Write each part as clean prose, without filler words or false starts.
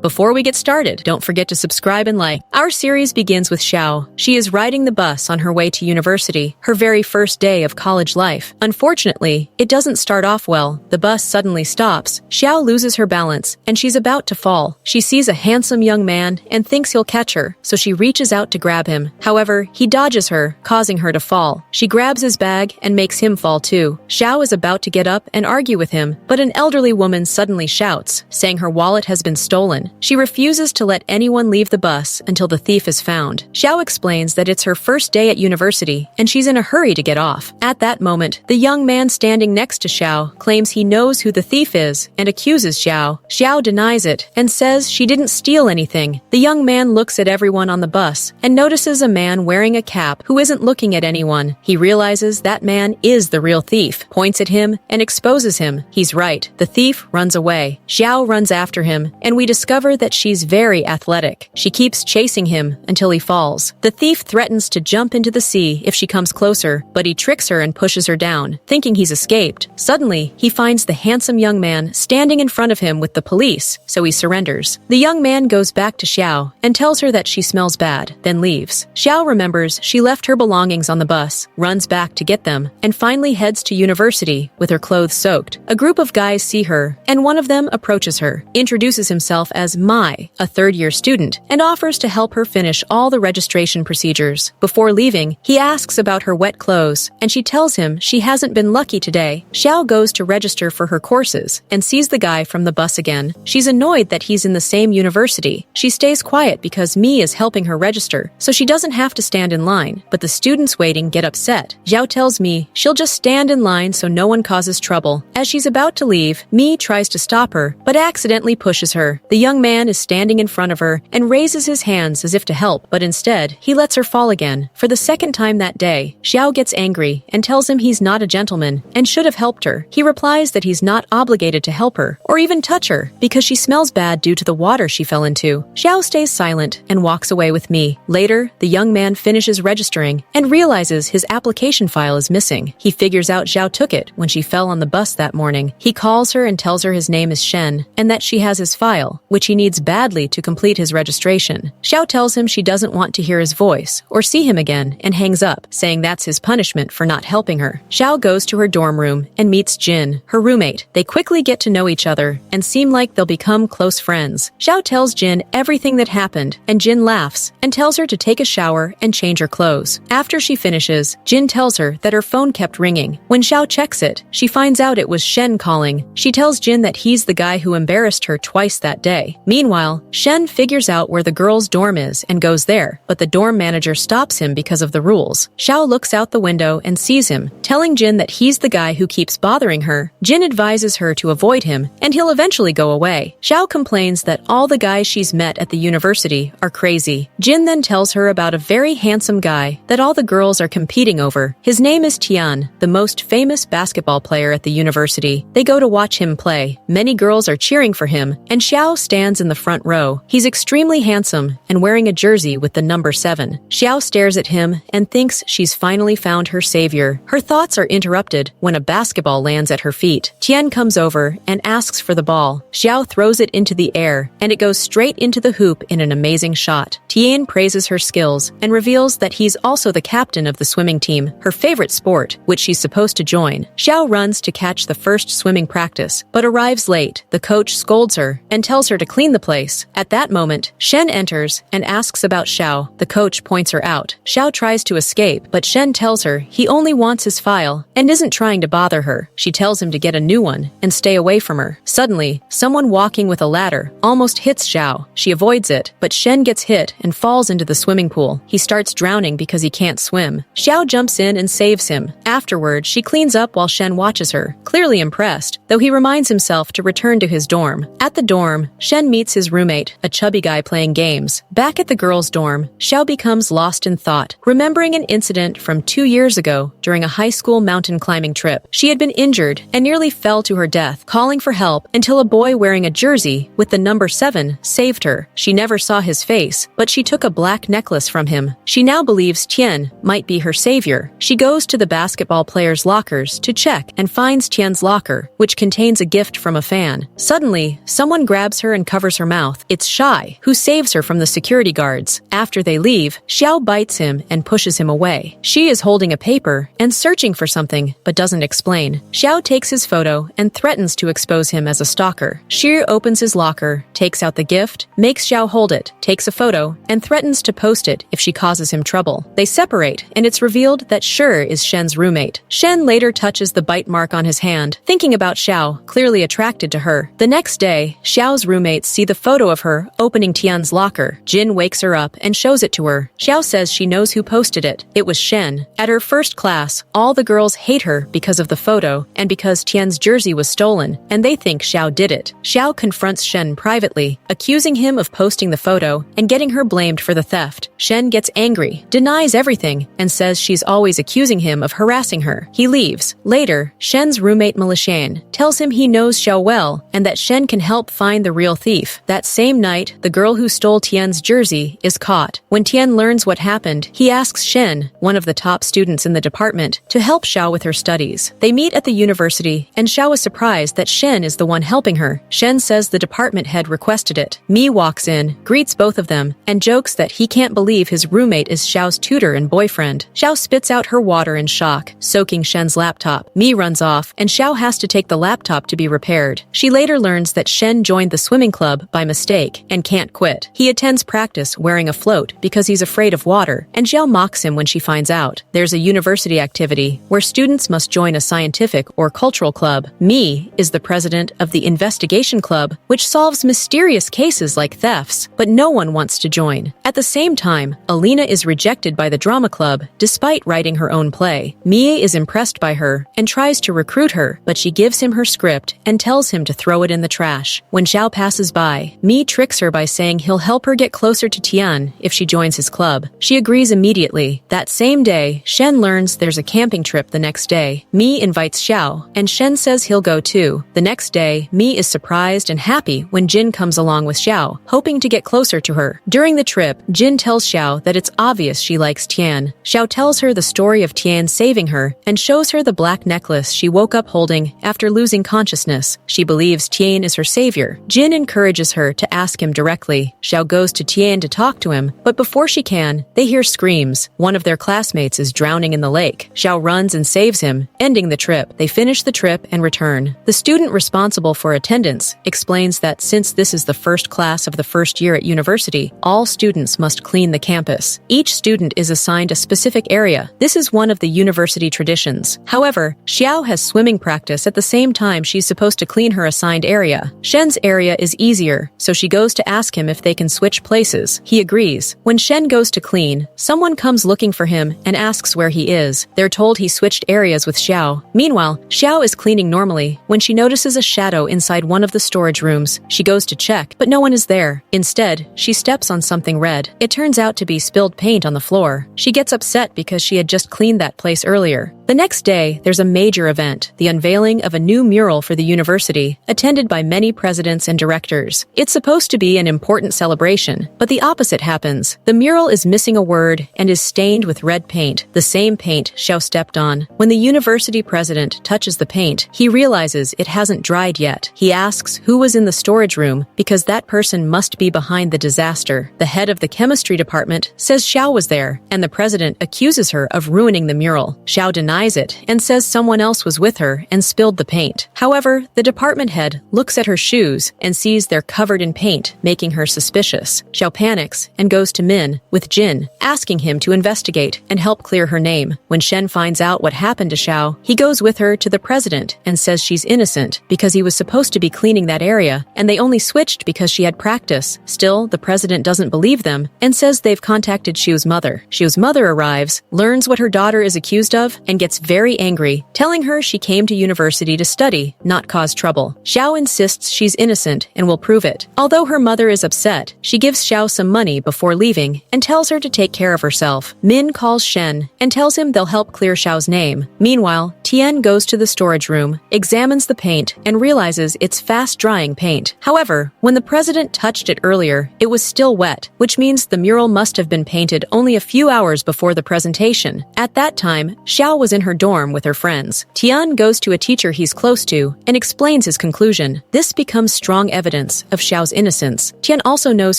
Before we get started, don't forget to subscribe and like. Our series begins with Xiao. She is riding the bus on her way to university, her very first day of college life. Unfortunately, it doesn't start off well. The bus suddenly stops. Xiao loses her balance, and she's about to fall. She sees a handsome young man and thinks he'll catch her, so she reaches out to grab him. However, he dodges her, causing her to fall. She grabs his bag and makes him fall too. Xiao is about to get up and argue with him, but an elderly woman suddenly shouts, saying her wallet has been stolen. She refuses to let anyone leave the bus until the thief is found. Xiao explains that it's her first day at university, and she's in a hurry to get off. At that moment, the young man standing next to Xiao claims he knows who the thief is and accuses Xiao. Xiao denies it and says she didn't steal anything. The young man looks at everyone on the bus and notices a man wearing a cap who isn't looking at anyone. He realizes that man is the real thief, points at him, and exposes him. He's right. The thief runs away. Xiao runs after him, and we discover that she's very athletic. She keeps chasing him until he falls. The thief threatens to jump into the sea if she comes closer, but he tricks her and pushes her down, thinking he's escaped. Suddenly, he finds the handsome young man standing in front of him with the police, so he surrenders. The young man goes back to Xiao and tells her that she smells bad, then leaves. Xiao remembers she left her belongings on the bus, runs back to get them, and finally heads to university with her clothes soaked. A group of guys see her, and one of them approaches her, introduces himself as Mai, a third-year student, and offers to help her finish all the registration procedures. Before leaving, he asks about her wet clothes, and she tells him she hasn't been lucky today. Xiao goes to register for her courses and sees the guy from the bus again. She's annoyed that he's in the same university. She stays quiet because Mi is helping her register, so she doesn't have to stand in line, but the students waiting get upset. Xiao tells Mi she'll just stand in line so no one causes trouble. As she's about to leave, Mi tries to stop her, but accidentally pushes her. The young man is standing in front of her and raises his hands as if to help, but instead, he lets her fall again. For the second time that day, Xiao gets angry and tells him he's not a gentleman and should have helped her. He replies that he's not obligated to help her or even touch her because she smells bad due to the water she fell into. Xiao stays silent and walks away with Mi. Later, the young man finishes registering and realizes his application file is missing. He figures out Xiao took it when she fell on the bus that morning. He calls her and tells her his name is Shen and that she has his file, which he needs badly to complete his registration. Xiao tells him she doesn't want to hear his voice or see him again and hangs up, saying that's his punishment for not helping her. Xiao goes to her dorm room and meets Jin, her roommate. They quickly get to know each other and seem like they'll become close friends. Xiao tells Jin everything that happened, and Jin laughs and tells her to take a shower and change her clothes. After she finishes, Jin tells her that her phone kept ringing. When Xiao checks it, she finds out it was Shen calling. She tells Jin that he's the guy who embarrassed her twice that day. Meanwhile, Shen figures out where the girls' dorm is and goes there, but the dorm manager stops him because of the rules. Xiao looks out the window and sees him, telling Jin that he's the guy who keeps bothering her. Jin advises her to avoid him, and he'll eventually go away. Xiao complains that all the guys she's met at the university are crazy. Jin then tells her about a very handsome guy that all the girls are competing over. His name is Tian, the most famous basketball player at the university. They go to watch him play. Many girls are cheering for him, and Xiao stands in the front row. He's extremely handsome and wearing a jersey with the number 7. Xiao stares at him and thinks she's finally found her savior. Her thoughts are interrupted when a basketball lands at her feet. Tian comes over and asks for the ball. Xiao throws it into the air, and it goes straight into the hoop in an amazing shot. Tian praises her skills and reveals that he's also the captain of the swimming team, her favorite sport, which she's supposed to join. Xiao runs to catch the first swimming practice, but arrives late. The coach scolds her and tells her to clean the place. At that moment, Shen enters and asks about Xiao. The coach points her out. Xiao tries to escape, but Shen tells her he only wants his file and isn't trying to bother her. She tells him to get a new one and stay away from her. Suddenly, someone walking with a ladder almost hits Xiao. She avoids it, but Shen gets hit and falls into the swimming pool. He starts drowning because he can't swim. Xiao jumps in and saves him. Afterward, she cleans up while Shen watches her, clearly impressed, though he reminds himself to return to his dorm. At the dorm, Shen meets his roommate, a chubby guy playing games. Back at the girls' dorm, Xiao becomes lost in thought, remembering an incident from 2 years ago during a high school mountain climbing trip. She had been injured and nearly fell to her death, calling for help until a boy wearing a jersey with the number 7 saved her. She never saw his face, but she took a black necklace from him. She now believes Tian might be her savior. She goes to the basketball players' lockers to check and finds Tian's locker, which contains a gift from a fan. Suddenly, someone grabs her and covers her mouth. It's Shai, who saves her from the security guards. After they leave, Xiao bites him and pushes him away. She is holding a paper and searching for something, but doesn't explain. Xiao takes his photo and threatens to expose him as a stalker. Shi opens his locker, takes out the gift, makes Xiao hold it, takes a photo, and threatens to post it if she causes him trouble. They separate, and it's revealed that Shi is Shen's roommate. Shen later touches the bite mark on his hand, thinking about Xiao, clearly attracted to her. The next day, Xiao's roommates see the photo of her opening Tian's locker. Jin wakes her up and shows it to her. Xiao says she knows who posted it. It was Shen. At her first class, all the girls hate her because of the photo and because Tian's jersey was stolen, and they think Xiao did it. Xiao confronts Shen privately, accusing him of posting the photo and getting her blamed for the theft. Shen gets angry, denies everything, and says she's always accusing him of harassing her. He leaves. Later, Shen's roommate Melishan tells him he knows Xiao well and that Shen can help find the real thief. That same night, the girl who stole Tian's jersey is caught. When Tian learns what happened, he asks Shen, one of the top students in the department, to help Xiao with her studies. They meet at the university, and Xiao is surprised that Shen is the one helping her. Shen says the department head requested it. Mi walks in, greets both of them, and jokes that he can't believe his roommate is Xiao's tutor and boyfriend. Xiao spits out her water in shock, soaking Shen's laptop. Mi runs off, and Xiao has to take the laptop to be repaired. She later learns that Shen joined the swimming club by mistake and can't quit. He attends practice wearing a float because he's afraid of water, and Xiao mocks him when she finds out. There's a university activity where students must join a scientific or cultural club. Mi is the president of the investigation club, which solves mysterious cases like thefts, but no one wants to join. At the same time, Alina is rejected by the drama club despite writing her own play. Mi is impressed by her and tries to recruit her, but she gives him her script and tells him to throw it in the trash. When Xiao passes by, Mi tricks her by saying he'll help her get closer to Tian if she joins his club. She agrees immediately. That same day, Shen learns there's a camping trip the next day. Mi invites Xiao, and Shen says he'll go too. The next day, Mi is surprised and happy when Jin comes along with Xiao, hoping to get closer to her. During the trip, Jin tells Xiao that it's obvious she likes Tian. Xiao tells her the story of Tian saving her and shows her the black necklace she woke up holding after losing consciousness. She believes Tian is her savior. Jin encourages her to ask him directly. Xiao goes to Tian to talk to him, but before she can, they hear screams. One of their classmates is drowning in the lake. Xiao runs and saves him, ending the trip. They finish the trip and return. The student responsible for attendance explains that since this is the first class of the first year at university, all students must clean the campus. Each student is assigned a specific area. This is one of the university traditions. However, Xiao has swimming practice at the same time she's supposed to clean her assigned area. Shen's area is easier, so she goes to ask him if they can switch places. He agrees. When Shen goes to clean, someone comes looking for him and asks where he is. They're told he switched areas with Xiao. Meanwhile, Xiao is cleaning normally when she notices a shadow inside one of the storage rooms. She goes to check, but no one is there. Instead, she steps on something red. It turns out to be spilled paint on the floor. She gets upset because she had just cleaned that place earlier. The next day, there's a major event, the unveiling of a new mural for the university, attended by many presidents and directors. It's supposed to be an important celebration, but the opposite happens. The mural is missing a word and is stained with red paint, the same paint Xiao stepped on. When the university president touches the paint, he realizes it hasn't dried yet. He asks who was in the storage room because that person must be behind the disaster. The head of the chemistry department says Xiao was there, and the president accuses her of ruining the mural. Xiao denies it and says someone else was with her and spilled the paint. However, the department head looks at her shoes and sees they're covered in paint, making her suspicious. Xiao panics and goes to Min with Jin, asking him to investigate and help clear her name. When Shen finds out what happened to Xiao, he goes with her to the president and says she's innocent because he was supposed to be cleaning that area and they only switched because she had practice. Still, the president doesn't believe them and says they've contacted Xiu's mother. Xiu's mother arrives, learns what her daughter is accused of, and gets very angry, telling her she came to university to study, not cause trouble. Xiao insists she's innocent and will prove it. Although her mother is upset, she gives Xiao some money before leaving and tells her to take care of herself. Min calls Shen and tells him they'll help clear Xiao's name. Meanwhile, Tian goes to the storage room, examines the paint, and realizes it's fast-drying paint. However, when the president touched it earlier, it was still wet, which means the mural must have been painted only a few hours before the presentation. At that time, Xiao was in her dorm with her friends. Tian goes to a teacher he's close to and explains his conclusion. This becomes strong evidence evidence of Xiao's innocence. Tian also knows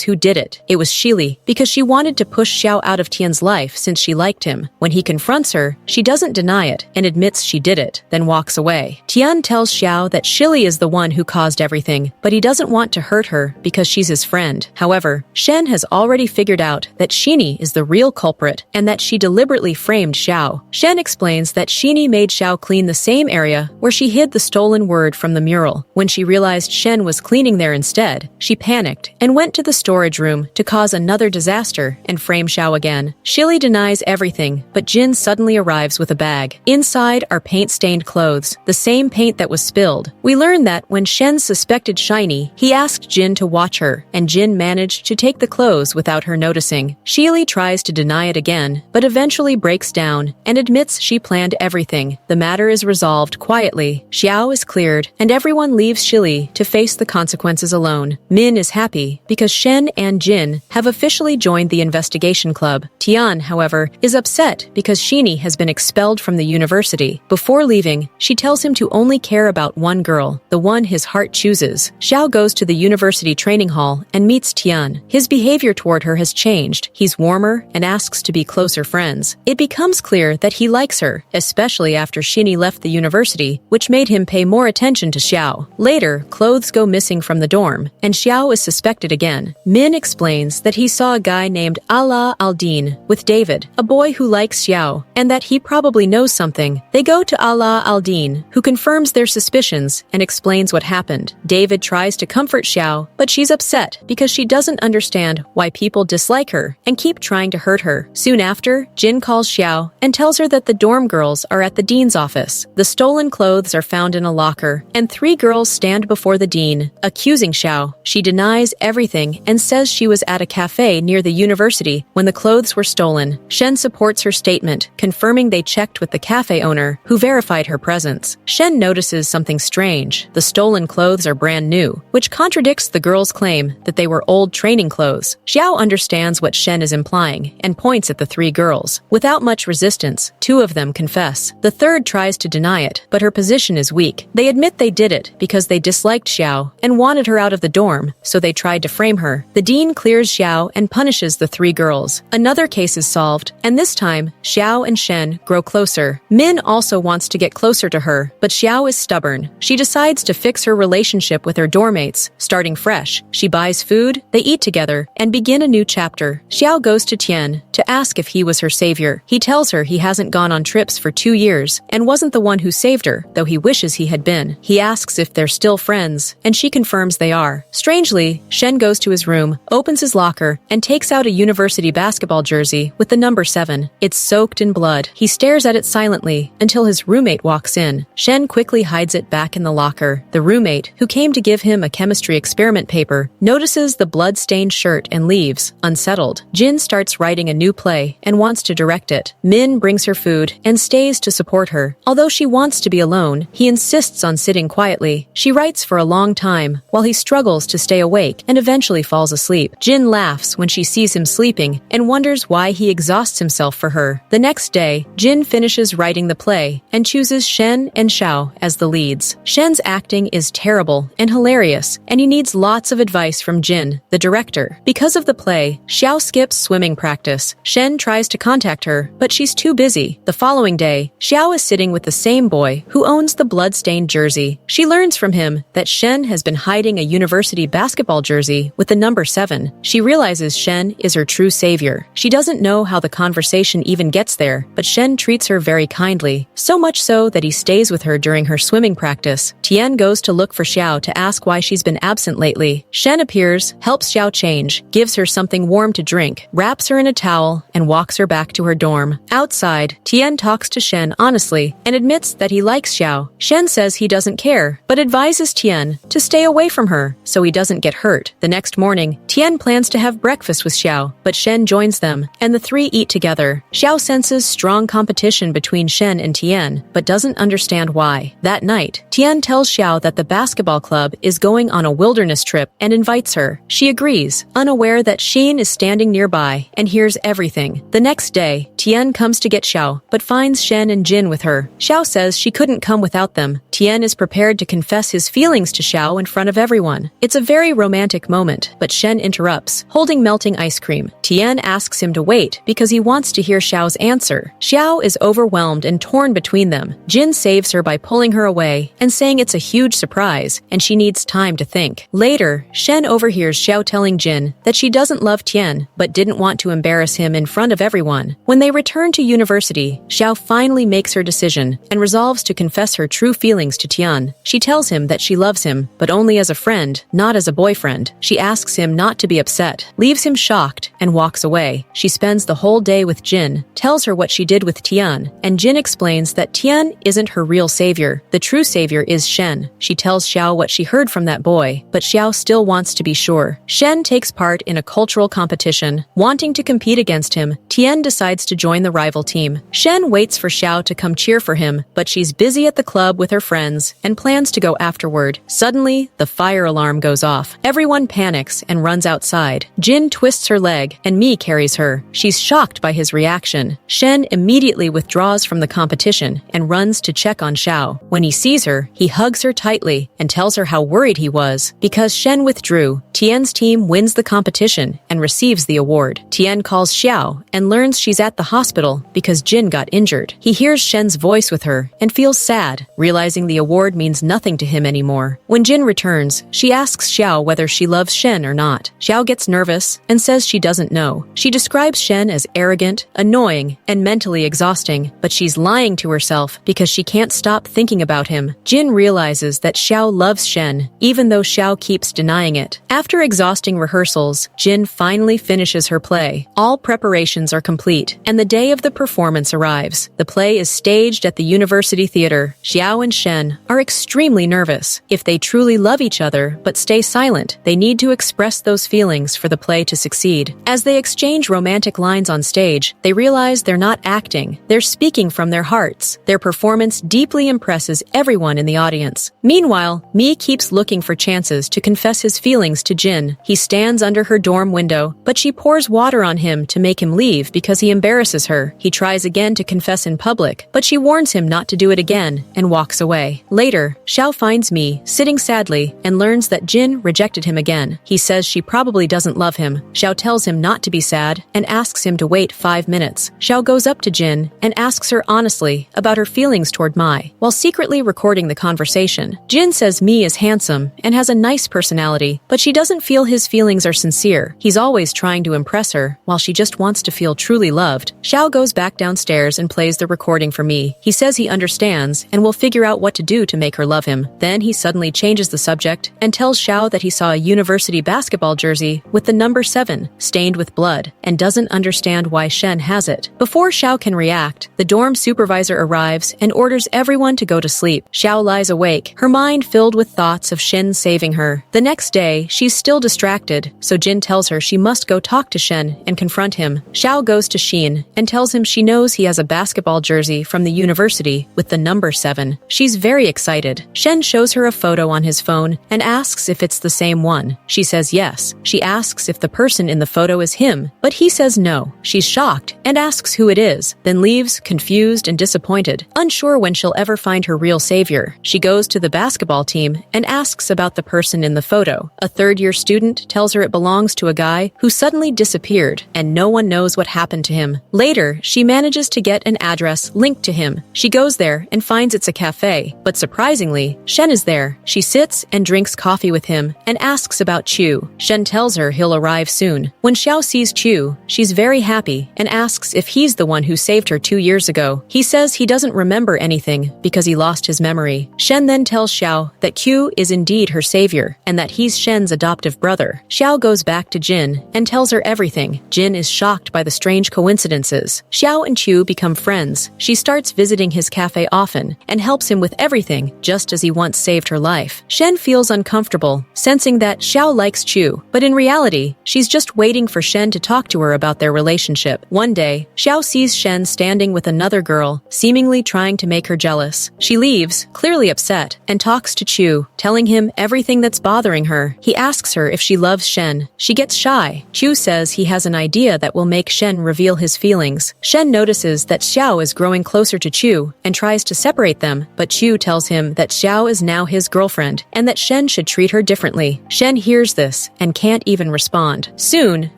who did it. It was Shili, because she wanted to push Xiao out of Tian's life since she liked him. When he confronts her, she doesn't deny it and admits she did it, then walks away. Tian tells Xiao that Shili is the one who caused everything, but he doesn't want to hurt her because she's his friend. However, Shen has already figured out that Shini is the real culprit and that she deliberately framed Xiao. Shen explains that Shini made Xiao clean the same area where she hid the stolen word from the mural. When she realized Shen was cleaning there instead, she panicked and went to the storage room to cause another disaster and frame Xiao again. Shili denies everything, but Jin suddenly arrives with a bag. Inside are paint-stained clothes, the same paint that was spilled. We learn that when Shen suspected Shiny, he asked Jin to watch her, and Jin managed to take the clothes without her noticing. Shili tries to deny it again, but eventually breaks down and admits she planned everything. The matter is resolved quietly. Xiao is cleared, and everyone leaves Shili to face the consequences alone. Min is happy because Shen and Jin have officially joined the investigation club. Tian, however, is upset because Shini has been expelled from the university. Before leaving, she tells him to only care about one girl, the one his heart chooses. Xiao goes to the university training hall and meets Tian. His behavior toward her has changed. He's warmer and asks to be closer friends. It becomes clear that he likes her, especially after Shini left the university, which made him pay more attention to Xiao. Later, clothes go missing from the dorm, and Xiao is suspected again. Min explains that he saw a guy named Ala al-Din with David, a boy who likes Xiao, and that he probably knows something. They go to Ala al-Din, who confirms their suspicions and explains what happened. David tries to comfort Xiao, but she's upset because she doesn't understand why people dislike her and keep trying to hurt her. Soon after, Jin calls Xiao and tells her that the dorm girls are at the dean's office. The stolen clothes are found in a locker, and 3 girls stand before the dean, accusing Xiao. She denies everything and says she was at a cafe near the university when the clothes were stolen. Shen supports her statement, confirming they checked with the cafe owner, who verified her presence. Shen notices something strange. The stolen clothes are brand new, which contradicts the girls' claim that they were old training clothes. Xiao understands what Shen is implying and points at the 3 girls. Without much resistance, 2 of them confess. The third tries to deny it, but her position is weak. They admit they did it because they disliked Xiao and wanted her out of the dorm, so they tried to frame her. The dean clears Xiao and punishes the 3 girls. Another case is solved, and this time, Xiao and Shen grow closer. Min also wants to get closer to her, but Xiao is stubborn. She decides to fix her relationship with her dormmates, starting fresh. She buys food, they eat together, and begin a new chapter. Xiao goes to Tian to ask if he was her savior. He tells her he hasn't gone on trips for 2 years and wasn't the one who saved her, though he wishes he had been. He asks if they're still friends, and she confirms they are. Strangely, Shen goes to his room, opens his locker, and takes out a university basketball jersey with the number 7. It's soaked in blood. He stares at it silently until his roommate walks in. Shen quickly hides it back in the locker. The roommate, who came to give him a chemistry experiment paper, notices the blood-stained shirt and leaves, unsettled. Jin starts writing a new play and wants to direct it. Min brings her food and stays to support her. Although she wants to be alone, he insists on sitting quietly. She writes for a long time while he struggles to stay awake and eventually falls asleep. Jin laughs when she sees him sleeping and wonders why he exhausts himself for her. The next day, Jin finishes writing the play and chooses Shen and Xiao as the leads. Shen's acting is terrible and hilarious, and he needs lots of advice from Jin, the director. Because of the play, Xiao skips swimming practice. Shen tries to contact her, but she's too busy. The following day, Xiao is sitting with the same boy who owns the blood-stained jersey. She learns from him that Shen has been hiding a university basketball jersey with the number 7. She realizes Shen is her true savior. She doesn't know how the conversation even gets there, but Shen treats her very kindly, so much so that he stays with her during her swimming practice. Tian goes to look for Xiao to ask why she's been absent lately. Shen appears, helps Xiao change, gives her something warm to drink, wraps her in a towel, and walks her back to her dorm. Outside, Tian talks to Shen honestly and admits that he likes Xiao. Shen says he doesn't care, but advises Tian to stay away from her so he doesn't get hurt. The next morning, Tian plans to have breakfast with Xiao, but Shen joins them, and the 3 eat together. Xiao senses strong competition between Shen and Tian, but doesn't understand why. That night, Tian tells Xiao that the basketball club is going on a wilderness trip and invites her. She agrees, unaware that Shen is standing nearby and hears everything. The next day, Tian comes to get Xiao, but finds Shen and Jin with her. Xiao says she couldn't come without them. Tian is prepared to confess his feelings to Xiao in front of everyone. everyone. It's a very romantic moment, but Shen interrupts, holding melting ice cream. Tian asks him to wait because he wants to hear Xiao's answer. Xiao is overwhelmed and torn between them. Jin saves her by pulling her away and saying it's a huge surprise and she needs time to think. Later, Shen overhears Xiao telling Jin that she doesn't love Tian but didn't want to embarrass him in front of everyone. When they return to university, Xiao finally makes her decision and resolves to confess her true feelings to Tian. She tells him that she loves him, but only as a friend, not as a boyfriend. She asks him not to be upset, leaves him shocked, and walks away. She spends the whole day with Jin, tells her what she did with Tian, and Jin explains that Tian isn't her real savior. The true savior is Shen. She tells Xiao what she heard from that boy, but Xiao still wants to be sure. Shen takes part in a cultural competition. Wanting to compete against him, Tian decides to join the rival team. Shen waits for Xiao to come cheer for him, but she's busy at the club with her friends and plans to go afterward. Suddenly, the fire alarm goes off. Everyone panics and runs outside. Jin twists her leg and Mi carries her. She's shocked by his reaction. Shen immediately withdraws from the competition and runs to check on Xiao. When he sees her, he hugs her tightly and tells her how worried he was. Because Shen withdrew, Tian's team wins the competition and receives the award. Tian calls Xiao and learns she's at the hospital because Jin got injured. He hears Shen's voice with her and feels sad, realizing the award means nothing to him anymore. When Jin returns, she asks Xiao whether she loves Shen or not. Xiao gets nervous and says she doesn't know. She describes Shen as arrogant, annoying, and mentally exhausting, but she's lying to herself because she can't stop thinking about him. Jin realizes that Xiao loves Shen, even though Xiao keeps denying it. After exhausting rehearsals, Jin finally finishes her play. All preparations are complete, and the day of the performance arrives. The play is staged at the University Theater. Xiao and Shen are extremely nervous. If they truly love each other but stay silent, they need to express those feelings for the play to succeed. As they exchange romantic lines on stage, they realize they're not acting. They're speaking from their hearts. Their performance deeply impresses everyone in the audience. Meanwhile, Mi keeps looking for chances to confess his feelings to Jin. He stands under her dorm window, but she pours water on him to make him leave because he embarrasses her. He tries again to confess in public, but she warns him not to do it again and walks away. Later, Xiao finds Mi sitting sadly and learns that Jin rejected him again. He says she probably doesn't love him. Xiao tells him not to be sad and asks him to wait 5 minutes. Xiao goes up to Jin and asks her honestly about her feelings toward Mai, while secretly recording the conversation. Jin says Mi is handsome and has a nice personality, but she doesn't feel his feelings are sincere. He's always trying to impress her, while she just wants to feel truly loved. Xiao goes back downstairs and plays the recording for Mi. He says he understands and will figure out what to do to make her love him. Then he suddenly changes the subject and tells Xiao that he saw a university basketball jersey with the number 7 stained with blood and doesn't understand why Shen has it. Before Xiao can react, the dorm supervisor arrives and orders everyone to go to sleep. Xiao lies awake, her mind filled with thoughts of Shen saving her. The next day, she's still distracted, so Jin tells her she must go talk to Shen and confront him. Xiao goes to Shen and tells him she knows he has a basketball jersey from the university with the number 7. She's very excited. Shen shows her a photo on his phone and asks if it's the same one. She says yes. She asks if the person in the photo is him, but he says no. She's shocked and asks who it is, then leaves confused and disappointed, unsure when she'll ever find her real savior. She goes to the basketball team and asks about the person in the photo. A third-year student tells her it belongs to a guy who suddenly disappeared and no one knows what happened to him. Later, she manages to get an address linked to him. She goes there and finds it's a cafe, but surprisingly, Shen is there. She sits and drinks coffee with him and asks about Chu. Shen tells her he'll arrive soon. When Xiao sees Chu, she's very happy and asks if he's the one who saved her 2 years ago. He says he doesn't remember anything because he lost his memory. Shen then tells Xiao that Q is indeed her savior and that he's Shen's adoptive brother. Xiao goes back to Jin and tells her everything. Jin is shocked by the strange coincidences. Xiao and Chu become friends. She starts visiting his cafe often and helps him with everything, just as he once saved her life. Shen feels uncomfortable, sensing that Xiao likes Chu, but in reality, she's just waiting for Shen to talk to her about their relationship. One day, Xiao sees Shen standing with another girl, seemingly trying to make her jealous. She leaves, clearly upset, and talks to Chu, telling him everything that's bothering her. He asks her if she loves Shen. She gets shy. Chu says he has an idea that will make Shen reveal his feelings. Shen notices that Xiao is growing closer to Chu and tries to separate them, but Chu tells him that Xiao is now his girlfriend and that Shen Shen should treat her differently. Shen hears this and can't even respond. Soon,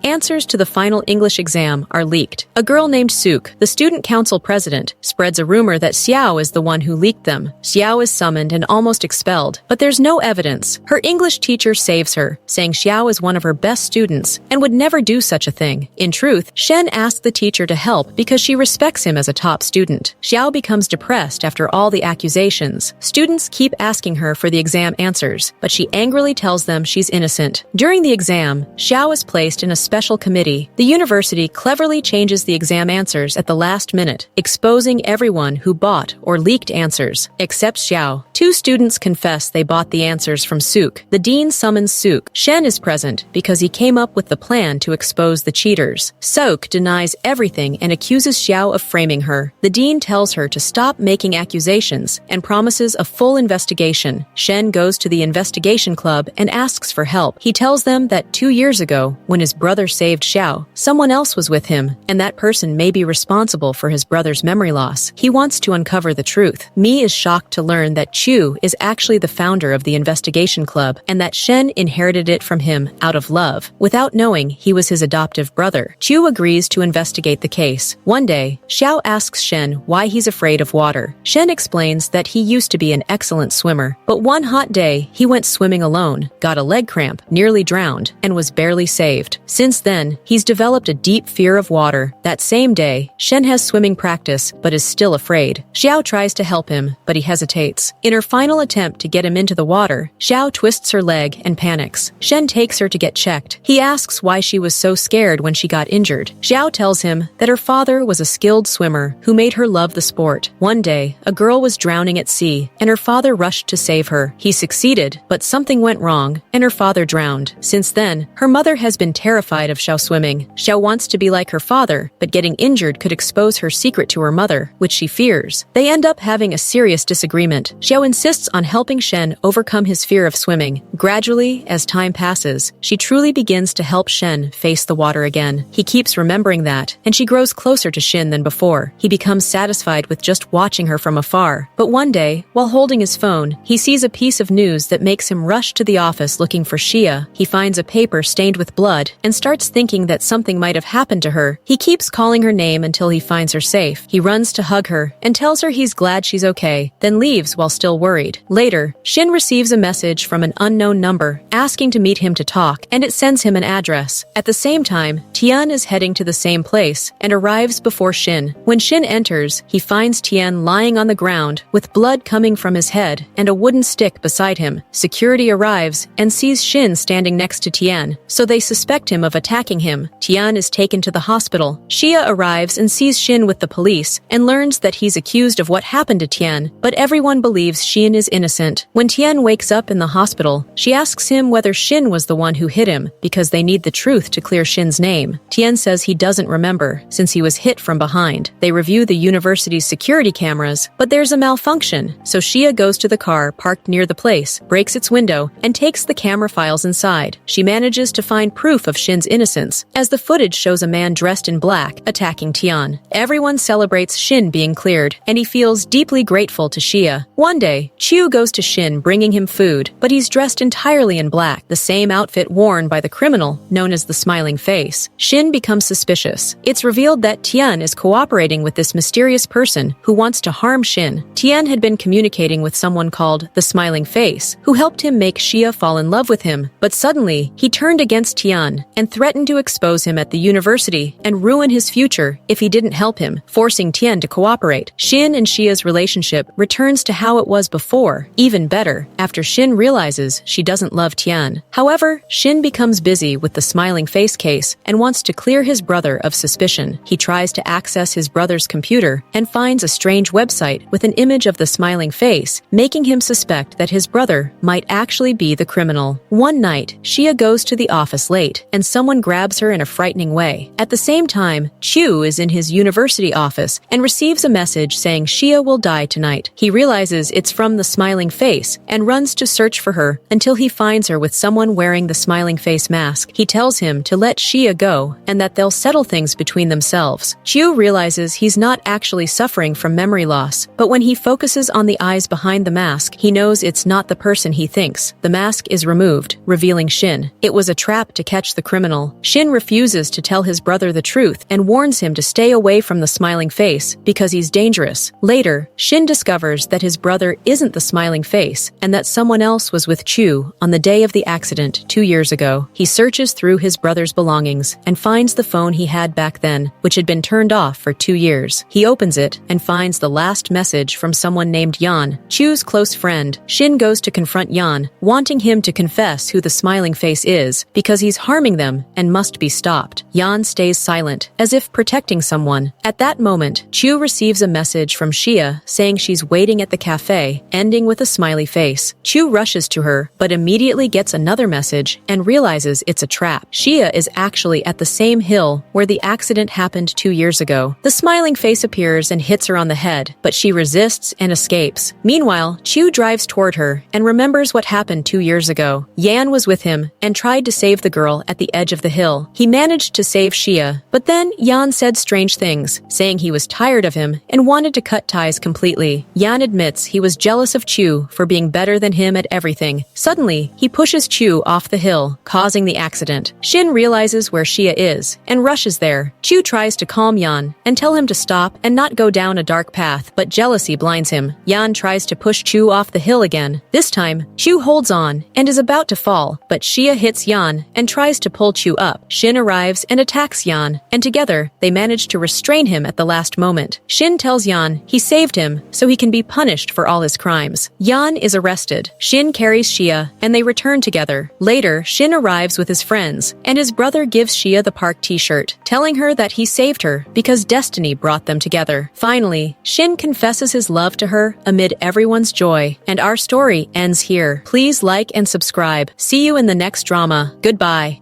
answers to the final English exam are leaked. A girl named Suk, the student council president, spreads a rumor that Xiao is the one who leaked them. Xiao is summoned and almost expelled, but there's no evidence. Her English teacher saves her, saying Xiao is one of her best students and would never do such a thing. In truth, Shen asks the teacher to help because she respects him as a top student. Xiao becomes depressed after all the accusations. Students keep asking her for the exam answers, but she angrily tells them she's innocent. During the exam, Xiao is placed in a special committee. The university cleverly changes the exam answers at the last minute, exposing everyone who bought or leaked answers, except Xiao. Two students confess they bought the answers from Suk. The dean summons Suk. Shen is present because he came up with the plan to expose the cheaters. Suk denies everything and accuses Xiao of framing her. The dean tells her to stop making accusations and promises a full investigation. Shen goes to the investigation club and asks for help. He tells them that 2 years ago, when his brother saved Xiao, someone else was with him, and that person may be responsible for his brother's memory loss. He wants to uncover the truth. Mi is shocked to learn that Chu is actually the founder of the investigation club and that Shen inherited it from him out of love, without knowing he was his adoptive brother. Chu agrees to investigate the case. One day, Xiao asks Shen why he's afraid of water. Shen explains that he used to be an excellent swimmer, but one hot day, he went swimming alone, got a leg cramp, nearly drowned, and was barely saved. Since then, he's developed a deep fear of water. That same day, Shen has swimming practice, but is still afraid. Xiao tries to help him, but he hesitates. In her final attempt to get him into the water, Xiao twists her leg and panics. Shen takes her to get checked. He asks why she was so scared when she got injured. Xiao tells him that her father was a skilled swimmer who made her love the sport. One day, a girl was drowning at sea, and her father rushed to save her. He succeeded, but something went wrong, and her father drowned. Since then, her mother has been terrified of Xiao swimming. Xiao wants to be like her father, but getting injured could expose her secret to her mother, which she fears. They end up having a serious disagreement. Xiao insists on helping Shen overcome his fear of swimming. Gradually, as time passes, she truly begins to help Shen face the water again. He keeps remembering that, and she grows closer to Shen than before. He becomes satisfied with just watching her from afar. But one day, while holding his phone, he sees a piece of news that makes him rush to the office looking for Xia. He finds a paper stained with blood and starts thinking that something might have happened to her. He keeps calling her name until he finds her safe. He runs to hug her and tells her he's glad she's okay, then leaves while still worried. Later, Shen receives a message from an unknown number asking to meet him to talk, and it sends him an address. At the same time, Tian is heading to the same place and arrives before Shen. When Shen enters, he finds Tian lying on the ground with blood coming from his head and a wooden stick beside him. Security arrives and sees Shen standing next to Tian, so they suspect him of attacking him. Tian is taken to the hospital. Xia arrives and sees Shen with the police and learns that he's accused of what happened to Tian, but everyone believes Shen is innocent. When Tian wakes up in the hospital, she asks him whether Shen was the one who hit him because they need the truth to clear Shen's name. Tian says he doesn't remember since he was hit from behind. They review the university's security cameras, but there's a malfunction, so Xia goes to the car parked near the place, breaks its window, and takes the camera files inside. She manages to find proof of Shen's innocence, as the footage shows a man dressed in black attacking Tian. Everyone celebrates Shen being cleared, and he feels deeply grateful to Xia. One day, Chu goes to Shen bringing him food, but he's dressed entirely in black, the same outfit worn by the criminal known as the Smiling Face. Shen becomes suspicious. It's revealed that Tian is cooperating with this mysterious person who wants to harm Shen. Tian had been communicating with someone called the Smiling Face, who helped him make Xia fall in love with him, but suddenly, he turned against Tian and threatened to expose him at the university and ruin his future if he didn't help him, forcing Tian to cooperate. Shen and Xia's relationship returns to how it was before, even better, after Shen realizes she doesn't love Tian. However, Shen becomes busy with the Smiling Face case and wants to clear his brother of suspicion. He tries to access his brother's computer and finds a strange website with an image of the Smiling Face, making him suspect that his brother might actually be the criminal. One night, Xia goes to the office late, and someone grabs her in a frightening way. At the same time, Chu is in his university office and receives a message saying Xia will die tonight. He realizes it's from the Smiling Face and runs to search for her until he finds her with someone wearing the Smiling Face mask. He tells him to let Xia go and that they'll settle things between themselves. Chu realizes he's not actually suffering from memory loss, but when he focuses on the eyes behind the mask, he knows it's not the person than he thinks. The mask is removed, revealing Shen. It was a trap to catch the criminal. Shen refuses to tell his brother the truth and warns him to stay away from the smiling face because he's dangerous. Later, Shen discovers that his brother isn't the smiling face and that someone else was with Chu on the day of the accident 2 years ago. He searches through his brother's belongings and finds the phone he had back then, which had been turned off for 2 years. He opens it and finds the last message from someone named Yan, Chu's close friend. Shen goes to confront Yan, wanting him to confess who the smiling face is because he's harming them and must be stopped. Yan stays silent, as if protecting someone. At that moment, Chu receives a message from Xia saying she's waiting at the cafe, ending with a smiley face. Chu rushes to her, but immediately gets another message and realizes it's a trap. Xia is actually at the same hill where the accident happened 2 years ago. The smiling face appears and hits her on the head, but she resists and escapes. Meanwhile, Chu drives toward her and remembers what happened 2 years ago. Yan was with him and tried to save the girl at the edge of the hill. He managed to save Xia, but then Yan said strange things, saying he was tired of him and wanted to cut ties completely. Yan admits he was jealous of Chu for being better than him at everything. Suddenly, he pushes Chu off the hill, causing the accident. Shen realizes where Xia is and rushes there. Chu tries to calm Yan and tell him to stop and not go down a dark path, but jealousy blinds him. Yan tries to push Chu off the hill again. This time, Chu holds on and is about to fall, but Xia hits Yan and tries to pull Chu up. Shen arrives and attacks Yan, and together, they manage to restrain him at the last moment. Shen tells Yan he saved him so he can be punished for all his crimes. Yan is arrested. Shen carries Xia, and they return together. Later, Shen arrives with his friends, and his brother gives Xia the park t-shirt, telling her that he saved her because destiny brought them together. Finally, Shen confesses his love to her amid everyone's joy, and our story ends here. Please like and subscribe. See you in the next drama. Goodbye.